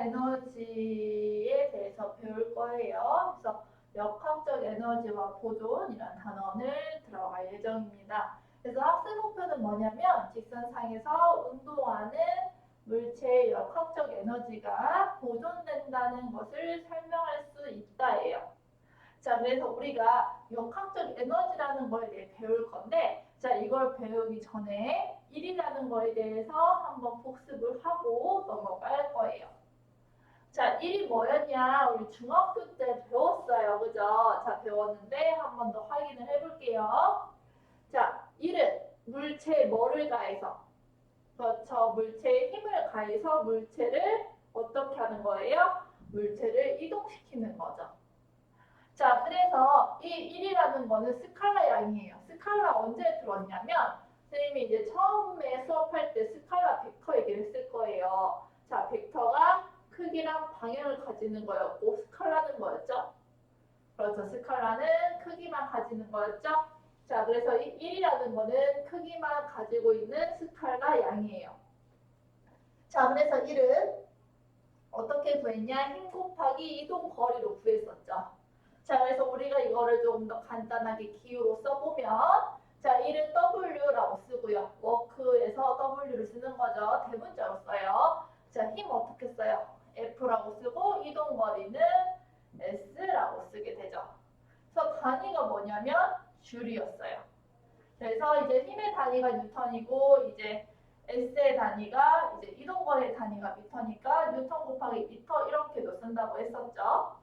에너지에 대해서 배울 거예요. 그래서 역학적 에너지와 보존이라는 단원을 들어갈 예정입니다. 그래서 학습 목표는 뭐냐면 직선상에서 운동하는 물체의 역학적 에너지가 보존된다는 것을 설명할 수 있다예요. 자, 그래서 우리가 역학적 에너지라는 거에 대해 배울 건데, 자, 이걸 배우기 전에 1이라는 거에 대해서 한번 복습을 하고 넘어갈 거예요. 자, 1이 뭐였냐? 우리 중학교 때 배웠어요. 그죠? 자, 배웠는데 한 번 더 확인을 해볼게요. 자, 1은 물체에 뭐를 가해서? 그렇죠. 물체에 힘을 가해서 물체를 어떻게 하는 거예요? 물체를 이동시키는 거죠. 자, 그래서 이 1이라는 거는 스칼라 양이에요. 스칼라 언제 들었냐면 선생님이 이제 처음에 수업할 때 스칼라 벡터 얘기를 했을 거예요. 자, 벡터가 크기랑 방향을 가지는 거였고 스칼라는 뭐였죠? 그렇죠. 스칼라는 크기만 가지는 거였죠. 자, 그래서 이 1이라는 거는 크기만 가지고 있는 스칼라 양이에요. 자, 그래서 1은 어떻게 구했냐? 힘 곱하기 이동 거리로 구했었죠. 자, 그래서 우리가 이거를 조금 더 간단하게 기호로 써보면 자, 1은 W라고 쓰고요. 워크에서 W를 쓰는 거죠. 대문자로 써요. 자, 힘 어떻게 써요? F라고 쓰고 이동 거리는 S라고 쓰게 되죠. 그래서 단위가 뭐냐면 줄이었어요. 그래서 이제 힘의 단위가 뉴턴이고 이제 S의 단위가 이제 이동거리의 단위가 미터니까 뉴턴 곱하기 미터 이렇게도 쓴다고 했었죠.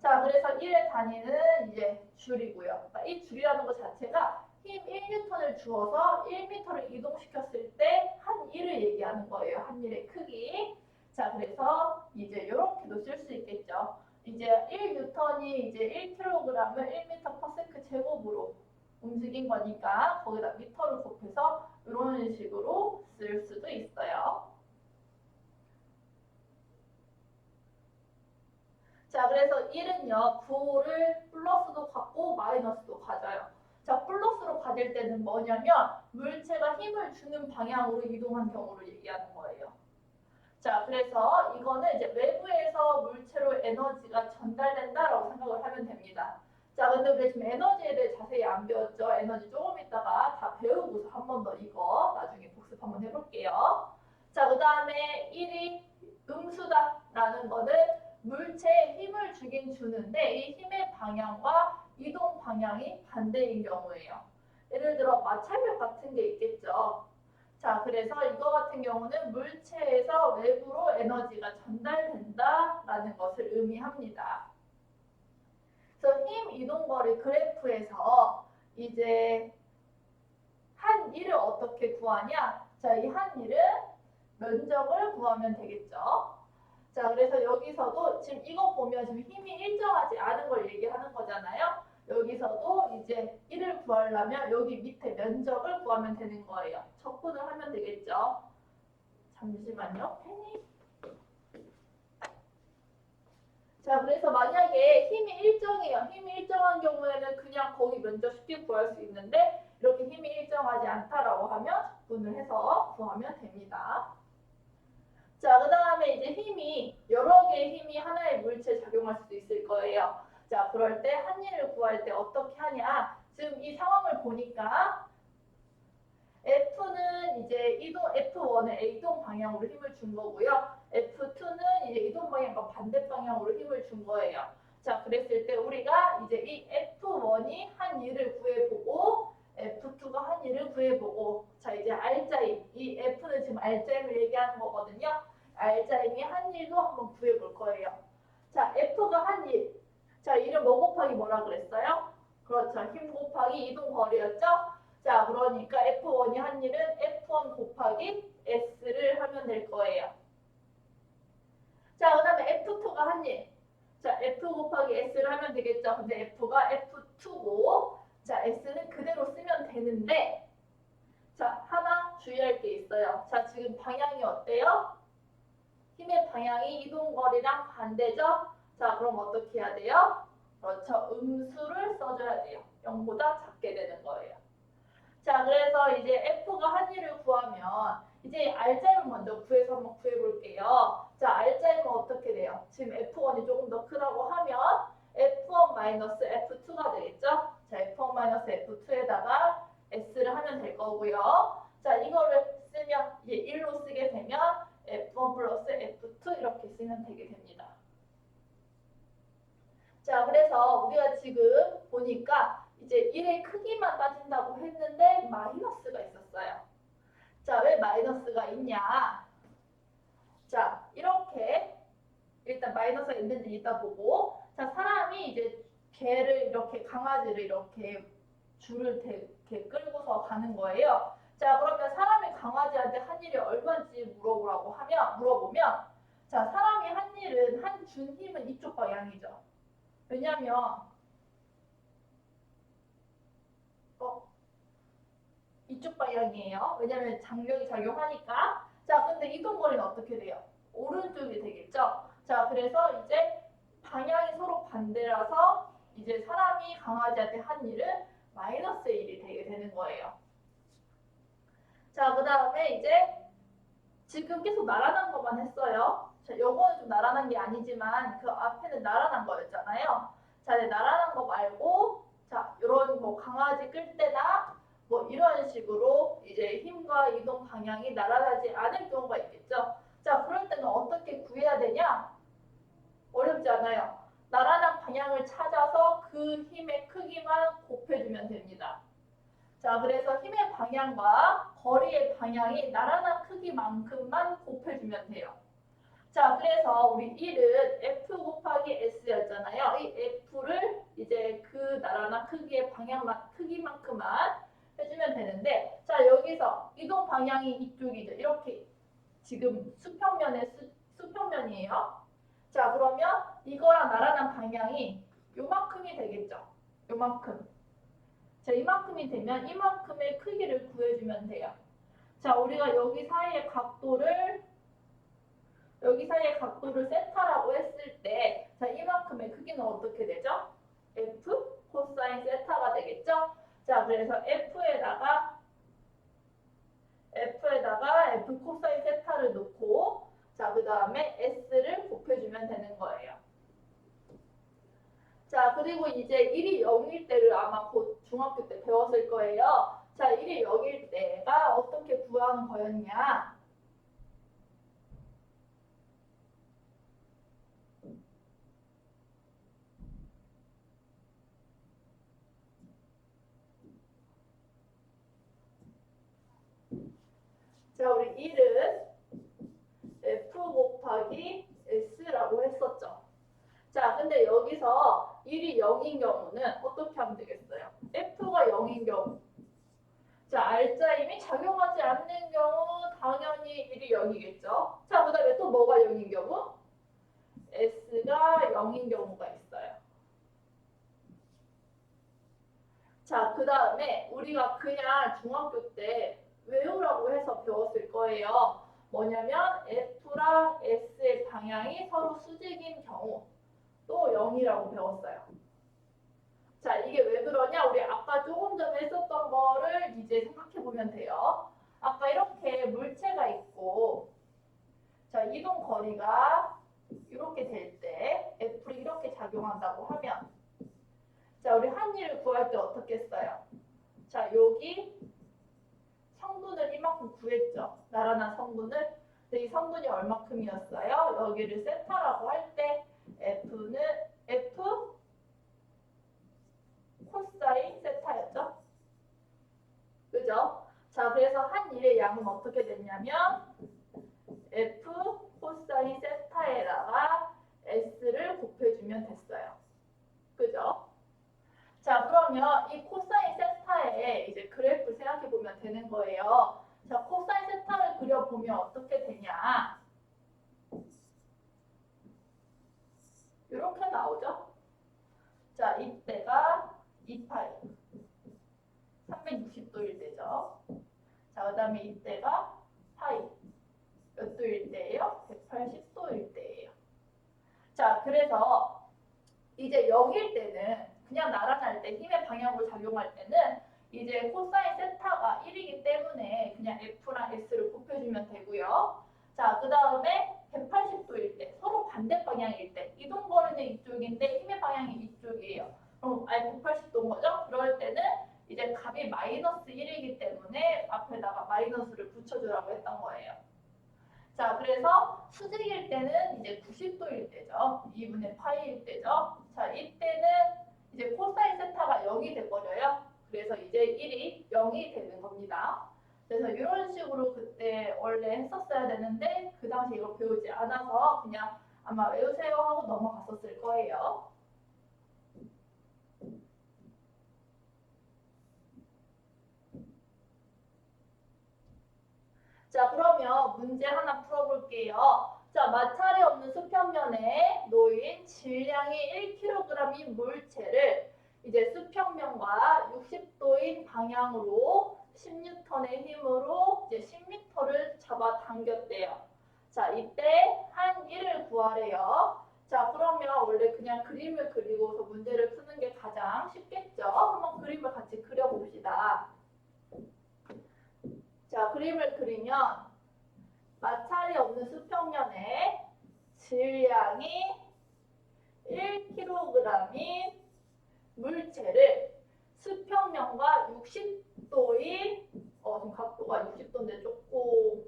자, 그래서 1의 단위는 이제 줄이고요. 그러니까 이 줄이라는 것 자체가 힘 1뉴턴을 주어서 1m를 이동시켰을 때 한 1을 얘기하는 거예요. 한 1의 크기. 자, 그래서 이제 이렇게도 쓸 수 있겠죠. 이제 1뉴턴이 이제 1kg을 1m/s 제곱으로 움직인 거니까 거기다 미터를 곱해서 이런 식으로 쓸 수도 있어요. 자, 그래서 1은요, 부호를 플러스도 갖고 마이너스도 가져요. 자, 플러스로 가질 때는 뭐냐면 물체가 힘을 주는 방향으로 이동한 경우를 얘기하는 거예요. 자, 그래서 이거는 이제 외부에서 물체로 에너지가 전달된다라고 생각을 하면 됩니다. 자, 근데 우리 지금 에너지에 대해 자세히 안 배웠죠? 에너지 조금 있다가 다 배우고서 한 번 더 이거 나중에 복습 한번 해볼게요. 자, 그 다음에 1이 음수다라는 거는 물체에 힘을 주긴 주는데 이 힘의 방향과 이동 방향이 반대인 경우예요. 예를 들어 마찰력 같은 게 있겠죠. 자, 그래서 이거 같은 경우는 물체에서 외부로 에너지가 전달된다라는 것을 의미합니다. 그래서 힘 이동거리 그래프에서 이제 한 1을 어떻게 구하냐? 자, 이 한 1은 면적을 구하면 되겠죠. 자, 그래서 여기서도 지금 이거 보면 지금 힘이 일정하지 않은 걸 얘기하는 거잖아요. 여기서도 이제 1을 구하려면 여기 밑에 면적을 구하면 되는 거예요. 적분을 하면 되겠죠. 잠시만요. 펜이. 자, 그래서 만약에 힘이 일정해요. 힘이 일정한 경우에는 그냥 거기 면적 쉽게 구할 수 있는데 이렇게 힘이 일정하지 않다라고 하면 적분을 해서 구하면 됩니다. 자, 그 다음에 이제 힘이 여러 개의 힘이 하나의 물체에 작용할 수도 있을 거예요. 자, 그럴 때 한 일을 구할 때 어떻게 하냐? 지금 이 상황을 보니까 F는 이제 F1은 이동 방향으로 힘을 준 거고요. F2는 이제 이동 방향과 반대 방향으로 힘을 준 거예요. 자, 그랬을 때 우리가 이제 이 F1이 한 일을 구해보고 F2가 한 일을 구해보고 자, 이제 R자임, 이 F는 지금 R자임을 얘기하는 거거든요. R자임이 한 일도 한번 구해볼 거예요. 자, F가 한 일. 자, 이를 뭐 곱하기 뭐라 그랬어요? 그렇죠. 힘 곱하기 이동 거리였죠? 자, 그러니까 F1이 한 일은 F1 곱하기 S를 하면 될 거예요. 자, 그 다음에 F2가 한 일. 자, F 곱하기 S를 하면 되겠죠. 근데 F가 F2고, 자, S는 그대로 쓰면 되는데, 자, 하나 주의할 게 있어요. 자, 지금 방향이 어때요? 힘의 방향이 이동거리랑 반대죠? 자, 그럼 어떻게 해야 돼요? 그렇죠. 음수를 써줘야 돼요. 0보다 작게 되는 거예요. 자, 그래서 이제 F가 한 일을 구하면 이제 R자임을 먼저 구해서 한번 구해볼게요. 자, R자임은 어떻게 거고요. 자, 이거를 쓰면 이제 1로 쓰게 되면 F1 플러스 F2 이렇게 쓰면 되게 됩니다. 자, 그래서 우리가 지금 보니까 이제 1의 크기만 따진다고 했는데 마이너스가 있었어요. 자, 왜 마이너스가 있냐? 자, 이렇게 일단 마이너스가 있는지 이따 보고, 자, 사람이 이제 개를 이렇게 강아지를 이렇게 줄을 이렇게 끌고서 가는 거예요. 자, 그러면 사람이 강아지한테 한 일이 얼마인지 물어보면, 자, 사람이 한 일은 준 힘은 이쪽 방향이죠. 왜냐면 이쪽 방향이에요. 왜냐면 장력이 작용하니까. 자, 근데 이동거리는 어떻게 돼요? 오른쪽이 되겠죠. 자, 그래서 이제 방향이 서로 반대라서 이제 사람이 강아지한테 한 일은 마이너스 1이 되게 되는 거예요. 자, 그 다음에 이제 지금 계속 날아난 것만 했어요. 자, 요거는 좀 날아난 게 아니지만 그 앞에는 날아난 거였잖아요. 자, 날아난 거 말고 자, 요런 뭐 강아지 끌 때나 뭐 이런 식으로 이제 힘과 이동 방향이 날아가지 않을 경우가 있겠죠. 자, 그럴 때는 어떻게 구해야 되냐? 어렵지 않아요. 날아난 방향을 찾아서 그 힘의 크기만 곱해주면 됩니다. 자, 그래서 힘의 방향과 거리의 방향이 날아난 크기만큼만 곱해주면 돼요. 자, 그래서 우리 1은 F 곱하기 S였잖아요. 이 F를 이제 그 날아난 크기의 크기만큼만 해주면 되는데, 자, 여기서 이동 방향이 이쪽이죠. 이렇게 지금 수평면이에요. 자, 그러면 이거랑 날아난 방향이 요만큼이 되겠죠. 요만큼. 자, 이만큼이 되면 이만큼의 크기를 구해주면 돼요. 자, 우리가 여기 사이의 각도를 세타라고 했을 때, 자, 이만큼의 크기는 어떻게 되죠? F 코사인 세타가 되겠죠? 자, 그래서 F에다가 F 코사인 세타를 놓고, 자, 그 다음에 S를 곱해주면 되는 거예요. 자, 그리고 이제 1이 0일 때를 아마 곧 중학교 때 배웠을 거예요. 자, 1이 0일 때가 어떻게 구하는 거였냐? 자, 우리 1은 F 곱하기 S라고 했었죠. 자, 근데 여기서 1이 0인 경우는 어떻게 하면 되겠어요? F가 0인 경우. 자, 알짜임이 작용하지 않는 경우 당연히 1이 0이겠죠. 자, 그 다음에 또 뭐가 0인 경우? S가 0인 경우가 있어요. 자, 그 다음에 우리가 그냥 중학교 때 외우라고 해서 배웠을 거예요. 뭐냐면 F랑 S의 방향이 서로 수직인 경우 또 0이라고 배웠어요. 자, 이게 왜 그러냐? 우리 아까 조금 전에 했었던 거를 이제 생각해 보면 돼요. 아까 이렇게 물체가 있고, 자, 이동 거리가 이렇게 될 때, F이 이렇게 작용한다고 하면, 자, 우리 한 일을 구할 때 어떻게 써요? 자, 여기 성분을 이만큼 구했죠. 나란한 성분을. 근데 이 성분이 얼마큼이었어요? 여기를 세타라고 할 때, F는 F 코사인 세타였죠? 그죠? 자, 그래서 한 일의 양은 어떻게 됐냐면 F 코사인 세타에다가 S를 곱해주면 됐어요. 그죠? 자, 그러면 이 코사인 세타의 이제 그래프를 생각해 보면 되는 거예요. 자, 코사인 세타를 그려보면 어떻게 되냐? 이렇게 나오죠? 자, 이때가 2파이 360도일 때죠. 자, 그 다음에 이때가 파이 몇 도일 때예요? 180도일 때예요. 자, 그래서 이제 0일 때는 그냥 나란할 때 힘의 방향으로 작용할 때는 이제 코사인 세타가 1이기 때문에 그냥 F랑 S를 곱해주면 되고요. 자, 그 다음에 180도일 때 서로 반대 방향일 때 이동거리는 이쪽인데 힘의 방향이 이쪽이에요. 그럼 180도인 거죠? 그럴 때는 이제 이제 값이 마이너스 1이기 때문에 앞에다가 마이너스를 붙여주라고 했던 거예요. 자, 그래서 수직일 때는 이제 90도일 때죠. 2분의 파이일 때죠. 자, 이때는 이제 코사인 세타가 0이 돼버려요. 그래서 이제 1이 0이 되는 겁니다. 그래서 이런 식으로 그때 원래 했었어야 되는데 그 당시 이걸 배우지 않아서 그냥 아마 외우세요 하고 넘어갔었을 거예요. 자, 그러면 문제 하나 풀어볼게요. 자, 마찰이 없는 수평면에 놓인 질량이 1kg인 물체를 이제 수평면과 60도인 방향으로 10N의 힘으로 이제 10m를 잡아 당겼대요. 자, 이때 한 1을 구하래요. 자, 그러면 원래 그냥 그림을 그리고서 문제를 푸는 게 가장 쉽겠죠? 한번 그림을 같이 그려봅시다. 자, 그림을 그리면 마찰이 없는 수평면에 질량이 1kg인 물체를 수평면과 60도인 지금 각도가 60도인데 조금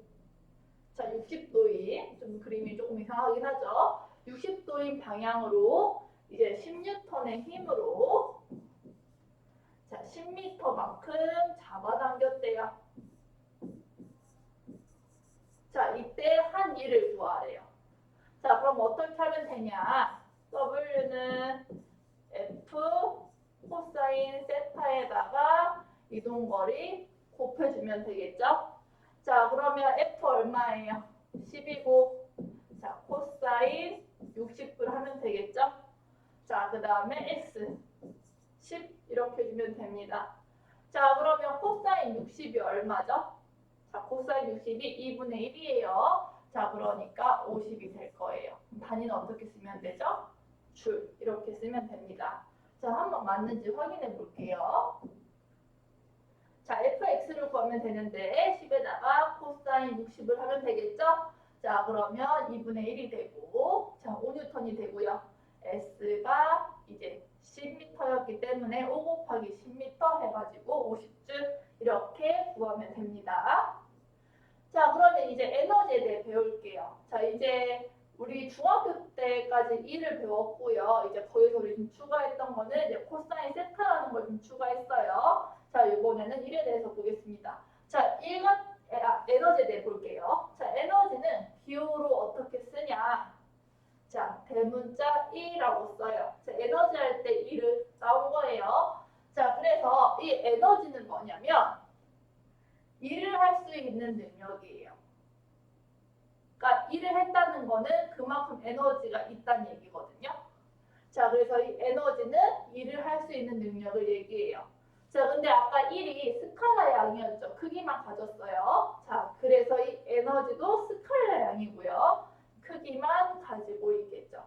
자 60도인 좀 그림이 조금 이상하긴 하죠. 60도인 방향으로 이제 10N의 힘으로 자 10m만큼 잡아당겼대요. 자, 이때 한 1을 구하래요. 자, 그럼 어떻게 하면 되냐? W는 F 코사인 세타에다가 이동거리 곱해주면 되겠죠? 자, 그러면 F 얼마예요? 10이고, 자, 코사인 60을 하면 되겠죠? 자, 그 다음에 X 10 이렇게 주면 됩니다. 자, 그러면 코사인 60이 얼마죠? 자, 코사인 60이 2분의 1이에요. 자, 그러니까 50이 될 거예요. 단위는 어떻게 쓰면 되죠? 줄 이렇게 쓰면 됩니다. 자, 한번 맞는지 확인해 볼게요. 자, fx를 구하면 되는데 10에다가 코사인 60을 하면 되겠죠? 자, 그러면 2분의 1이 되고 자, 5N이 되고요. S가 이제 10m였기 때문에 5 곱하기 10m 해가지고 50줄 이렇게 구하면 됩니다. 자, 그러면 이제 에너지에 대해 배울게요. 자, 이제 우리 중학교 때까지 1을 배웠고요. 이제 거기서 우리 좀 추가했던 거는 이제 코사인 세타라는 걸 좀 추가했어요. 자, 이번에는 1에 대해서 보겠습니다. 자, 에너지에 대해 볼게요. 자, 에너지는 기호로 어떻게 쓰냐? 자, 대문자 E라고 써요. 자, 에너지 할 때 1을 나온 거예요. 자, 그래서 이 에너지는 뭐냐면 일을 할 수 있는 능력이에요. 그러니까 일을 했다는 거는 그만큼 에너지가 있다는 얘기거든요. 자, 그래서 이 에너지는 일을 할 수 있는 능력을 얘기해요. 자, 근데 아까 1이 스칼라 양이었죠. 크기만 가졌어요. 자, 그래서 이 에너지도 스칼라 양이고요. 크기만 가지고 있겠죠.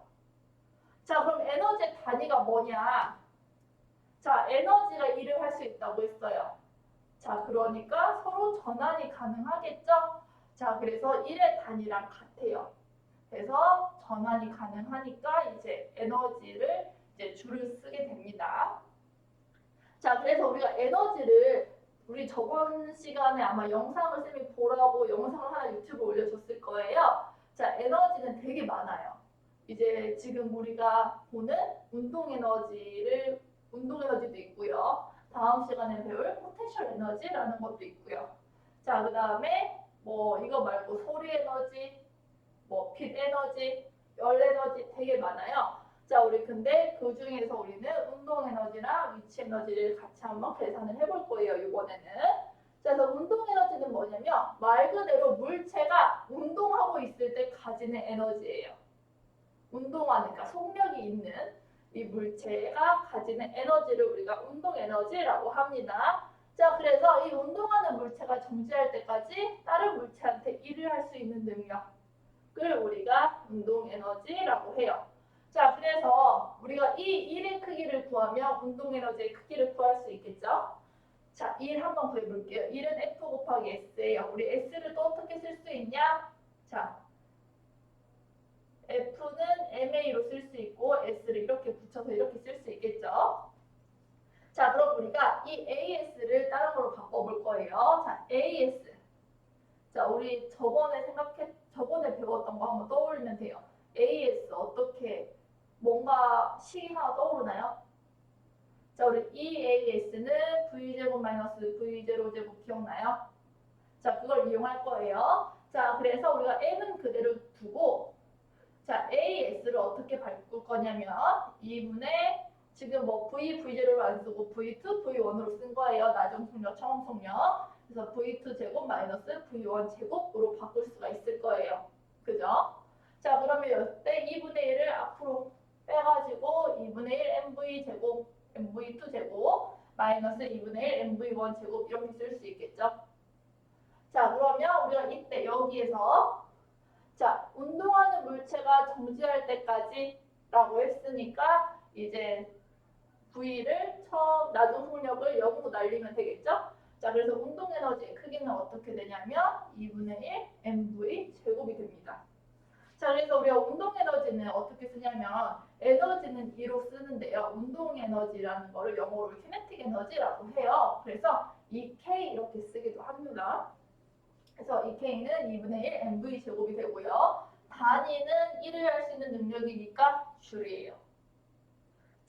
자, 그럼 에너지의 단위가 뭐냐? 자, 에너지가 일을 할 수 있다고 했어요. 자, 그러니까 서로 전환이 가능하겠죠? 자, 그래서 1의 단위랑 같아요. 그래서 전환이 가능하니까 이제 에너지를 이제 줄을 쓰게 됩니다. 자, 그래서 우리가 에너지를 우리 저번 시간에 아마 영상을 쌤이 보라고 영상을 하나 유튜브에 올려줬을 거예요. 자, 에너지는 되게 많아요. 이제 지금 우리가 보는 운동 에너지도 있고요. 다음 시간에 배울 포텐셜 에너지라는 것도 있고요. 자, 그 다음에 뭐 이거 말고 소리 에너지, 뭐 빛 에너지, 열 에너지 되게 많아요. 자, 우리 근데 그 중에서 우리는 운동 에너지랑 위치 에너지를 같이 한번 계산을 해볼 거예요, 이번에는. 자, 그래서 운동 에너지는 뭐냐면 말 그대로 물체가 운동하고 있을 때 가지는 에너지예요. 운동하니까 속력이 있는 이 물체가 가지는 에너지를 우리가 운동 에너지라고 합니다. 자, 그래서 이 운동하는 물체가 정지할 때까지 다른 물체한테 일을 할 수 있는 능력을 우리가 운동 에너지라고 해요. 자, 그래서 우리가 이 1의 크기를 구하면 운동 에너지의 크기를 구할 수 있겠죠? 자, 1 한번 구해볼게요. 1은 F 곱하기 S예요. 우리 S를 또 어떻게 쓸 수 있냐? 자, F는 MA로 쓸 수 있고 S를 이렇게 붙여서 이렇게 쓸 수 있겠죠. 자, 그럼 우리가 이 AS를 다른 걸로 바꿔볼 거예요. 자, AS. 자, 우리 저번에 배웠던 거 한번 떠올리면 돼요. AS 어떻게 뭔가 식이 하나 떠오르나요? 자, 우리 EAS는 V제곱 마이너스 V0제곱 기억나요? 자, 그걸 이용할 거예요. 자, 그래서 우리가 M은 그대로 두고, 자, AS를 어떻게 바꿀 거냐면, 2분의, 지금 뭐 V제로를 안 쓰고 V2, V1으로 쓴 거예요. 나중속력, 처음속력. 그래서 V2 제곱 마이너스 V1 제곱으로 바꿀 수가 있을 거예요. 그죠? 자, 그러면 이때 2분의 1을 앞으로 빼가지고 2분의 1 MV 제곱, MV2 제곱, 마이너스 2분의 1 MV1 제곱 이렇게 쓸 수 있겠죠? 자, 그러면 우리가 이때 여기에서 자, 운동하는 물체가 정지할 때까지 라고 했으니까 이제 V를 처음 나중 속력을 0으로 날리면 되겠죠? 자, 그래서 운동 에너지의 크기는 어떻게 되냐면 2분의 1 mv 제곱이 됩니다. 자, 그래서 우리가 운동 에너지는 어떻게 쓰냐면 에너지는 2로 쓰는데요. 운동 에너지라는 거를 영어로 키네틱 에너지라고 해요. 그래서 이 K 이렇게 쓰기도 합니다. 그래서 이 K는 2분의 1 mv 제곱이 되고요. 단위는 1을 할 수 있는 능력이니까 줄이에요.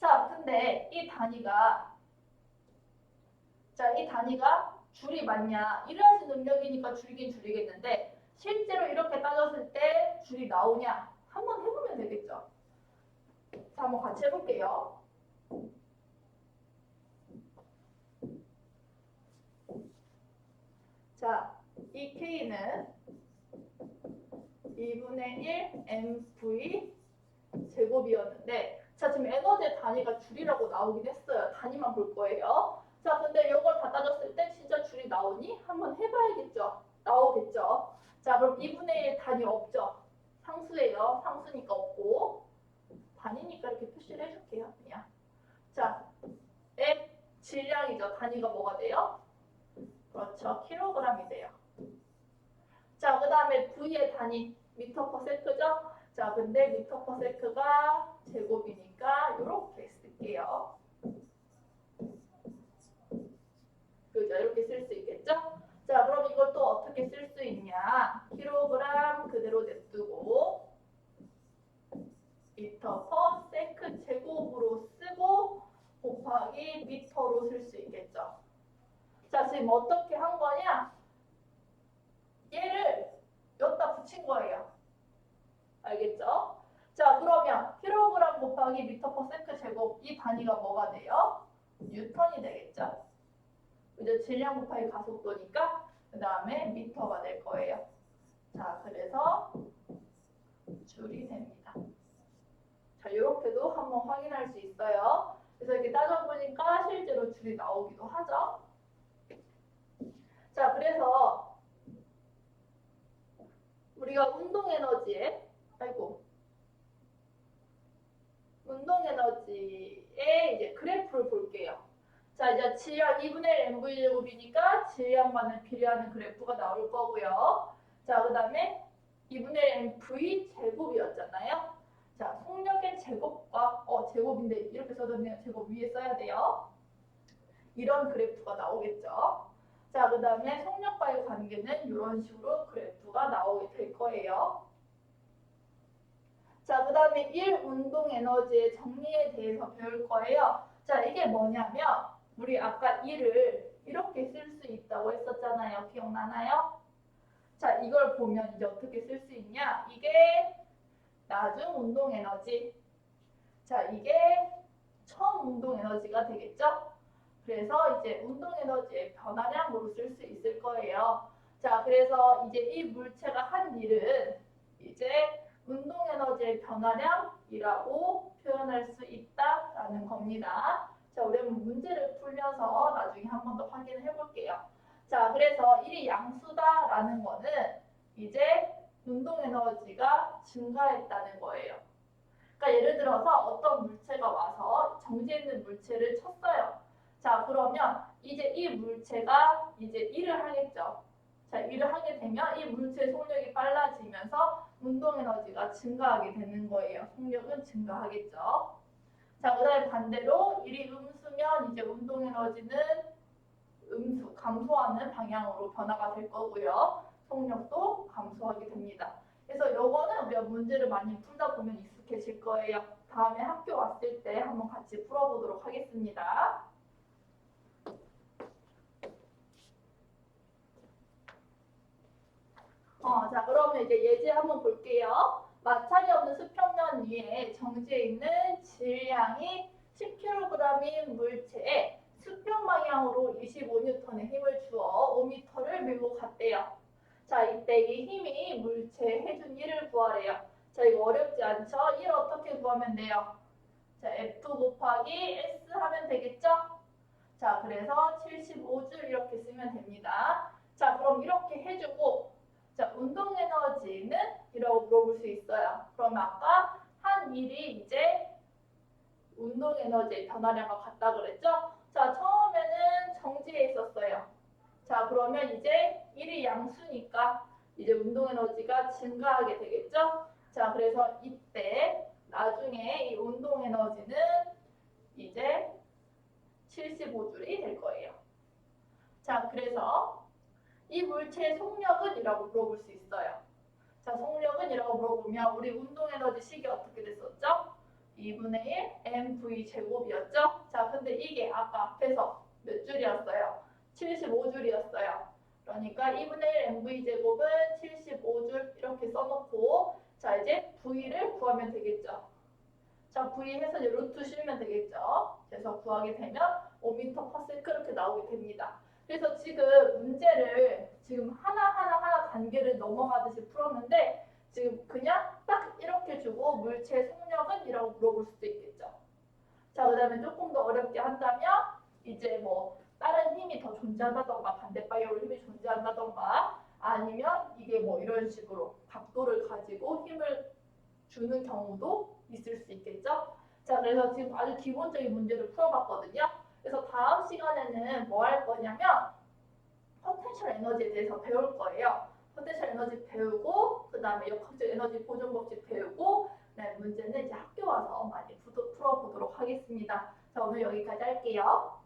자, 근데 이 단위가 줄이 맞냐? 1을 할 수 있는 능력이니까 줄이긴 줄이겠는데 실제로 이렇게 따졌을 때 줄이 나오냐? 한번 해보면 되겠죠. 자, 한번 같이 해볼게요. 자, 이 K는 2분의 1 mv 제곱이었는데 자, 지금 에너지의 단위가 줄이라고 나오긴 했어요. 단위만 볼 거예요. 자, 근데 이걸 다 따졌을 때 진짜 줄이 나오니? 한번 해봐야겠죠. 나오겠죠. 자, 그럼 2분의 1 단위 없죠. 상수예요. 상수니까 없고 단위니까 이렇게 표시를 해줄게요. 그냥. 자, M 질량이죠. 단위가 뭐가 돼요? 그렇죠. 킬로그램이 돼요. 자, 그 다음에 V의 단위 미터 퍼 세크죠? 자, 근데 미터 퍼 세크가 제곱이니까 이렇게 쓸게요. 그죠? 이렇게 쓸 수 있겠죠? 자, 그럼 이걸 또 어떻게 쓸 수 있냐? 킬로그램 그대로 냅두고 미터 퍼 세크 제곱으로 쓰고 곱하기 미터로 쓸 수 있겠죠? 자, 지금 어떻게 한 거냐? 얘를 여기다 붙인 거예요. 알겠죠? 자, 그러면 킬로그램 곱하기 미터 퍼 세크 제곱 이 단위가 뭐가 돼요? 뉴턴이 되겠죠? 이제 질량 곱하기 가속도니까 그 다음에 미터가 될 거예요. 자, 그래서 줄이 됩니다. 자, 이렇게도 한번 확인할 수 있어요. 그래서 이렇게 따져보니까 실제로 줄이 나오기도 하죠. 자, 그래서 우리가 운동 에너지에 이제 그래프를 볼게요. 자, 이제 질량 2분의 1 mv 제곱이니까 질량만을 비례하는 그래프가 나올 거고요. 자, 그 다음에 2분의 1 mv 제곱이었잖아요. 자, 속력의 제곱과 제곱인데 이렇게 써졌네요. 제곱 위에 써야 돼요. 이런 그래프가 나오겠죠. 자, 그 다음에 속력과의 관계는 이런 식으로 그래프가 나오게 될 거예요. 자, 그 다음에 1 운동 에너지의 정리에 대해서 배울 거예요. 자, 이게 뭐냐면 우리 아까 1을 이렇게 쓸 수 있다고 했었잖아요. 기억나나요? 자, 이걸 보면 이제 어떻게 쓸 수 있냐? 이게 나중 운동 에너지. 자, 이게 처음 운동 에너지가 되겠죠? 그래서 이제 운동 에너지의 변화량으로 쓸 수 있을 거예요. 자, 그래서 이제 이 물체가 한 일은 이제 운동 에너지의 변화량이라고 표현할 수 있다라는 겁니다. 자, 우리 한번 문제를 풀면서 나중에 한 번 더 확인을 해볼게요. 자, 그래서 1이 양수다라는 거는 이제 운동 에너지가 증가했다는 거예요. 그러니까 예를 들어서 어떤 물체가 와서 정지해 있는 물체를 쳤어요. 자, 그러면 이제 이 물체가 이제 일을 하겠죠. 자, 일을 하게 되면 이 물체의 속력이 빨라지면서 운동 에너지가 증가하게 되는 거예요. 속력은 증가하겠죠. 자, 그다음에 반대로 1이 음수면 이제 운동 에너지는 음수, 감소하는 방향으로 변화가 될 거고요. 속력도 감소하게 됩니다. 그래서 요거는 우리가 문제를 많이 풀다 보면 익숙해질 거예요. 다음에 학교 왔을 때 한번 같이 풀어보도록 하겠습니다. 자, 그러면 이제 예제 한번 볼게요. 마찰이 없는 수평면 위에 정지해 있는 질량이 10kg인 물체에 수평 방향으로 25N의 힘을 주어 5m를 밀고 갔대요. 자, 이때 이 힘이 물체에 해준 1을 구하래요. 자, 이거 어렵지 않죠? 1 어떻게 구하면 돼요? 자, F 곱하기 S 하면 되겠죠? 자, 그래서 75줄 이렇게 쓰면 됩니다. 자, 그럼 이렇게 해주고, 자, 운동 에너지는? 이라고 물어볼 수 있어요. 그럼 아까 한 일이 이제 운동 에너지의 변화량과 같다 그랬죠? 자, 처음에는 정지해 있었어요. 자, 그러면 이제 1이 양수니까 이제 운동 에너지가 증가하게 되겠죠? 자, 그래서 이때 나중에 이 운동 에너지는 이제 75줄이 될 거예요. 자, 그래서 이 물체의 속력은? 이라고 물어볼 수 있어요. 자, 속력은? 이라고 물어보면 우리 운동 에너지 식이 어떻게 됐었죠? 2분의 1 mv 제곱이었죠? 자, 근데 이게 아까 앞에서 몇 줄이었어요? 75줄이었어요. 그러니까 2분의 1 mv 제곱은 75줄 이렇게 써놓고, 자, 이제 v를 구하면 되겠죠. 자, v 해서 루트 씌우면 되겠죠. 그래서 구하게 되면 5m/s 이렇게 나오게 됩니다. 그래서 지금 문제를 지금 하나 단계를 넘어가듯이 풀었는데, 지금 그냥 딱 이렇게 주고 물체 속력은? 이라고 물어볼 수도 있겠죠. 자, 그 다음에 조금 더 어렵게 한다면 이제 뭐 다른 힘이 더 존재한다던가 반대 방향으로 힘이 존재한다던가 아니면 이게 뭐 이런 식으로 각도를 가지고 힘을 주는 경우도 있을 수 있겠죠. 자, 그래서 지금 아주 기본적인 문제를 풀어봤거든요. 그래서 다음 시간에는 뭐 할 거냐면 포텐셜 에너지에 대해서 배울 거예요. 포텐셜 에너지 배우고, 그 다음에 역학적 에너지 보존 법칙 배우고, 네, 문제는 이제 학교 와서 많이 풀어보도록 하겠습니다. 자, 오늘 여기까지 할게요.